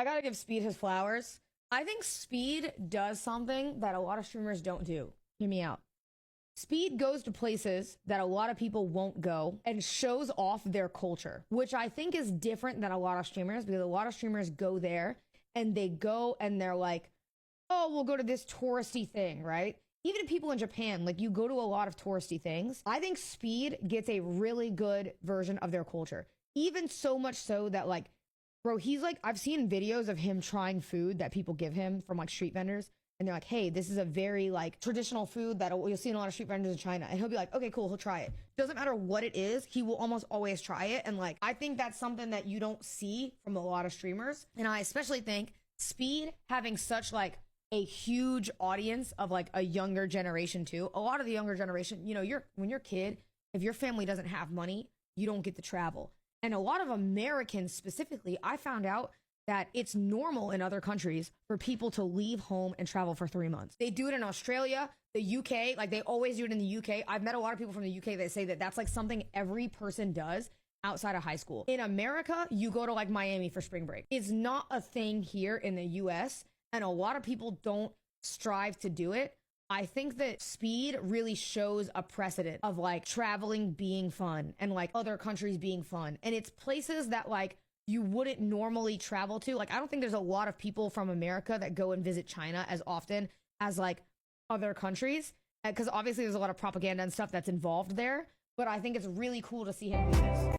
I gotta give Speed his flowers. I think Speed does something that a lot of streamers don't do. Hear me out. Speed goes to places that a lot of people won't go and shows off their culture, which I think is different than a lot of streamers, because a lot of streamers go there and they're like, oh, we'll go to this touristy thing, right? Even people in Japan, like, you go to a lot of touristy things. I think Speed gets a really good version of their culture. Even so much so that, like, bro, he's like, I've seen videos of him trying food that people give him from like street vendors. And they're like, hey, this is a very like traditional food that you'll see in a lot of street vendors in China. And he'll be like, okay, cool, he'll try it. Doesn't matter what it is, he will almost always try it. And like, I think that's something that you don't see from a lot of streamers. And I especially think Speed having such like a huge audience of like a younger generation too. A lot of the younger generation, you know, when you're a kid, if your family doesn't have money, you don't get to travel. And a lot of Americans specifically, I found out that it's normal in other countries for people to leave home and travel for 3 months. They do it in Australia, the UK, like they always do it in the UK. I've met a lot of people from the UK that say that that's like something every person does outside of high school. In America, you go to like Miami for spring break. It's not a thing here in the US, and a lot of people don't strive to do it. I think that Speed really shows a precedent of like traveling being fun and like other countries being fun. And it's places that like you wouldn't normally travel to. Like, I don't think there's a lot of people from America that go and visit China as often as like other countries, because obviously there's a lot of propaganda and stuff that's involved there. But I think it's really cool to see him do this.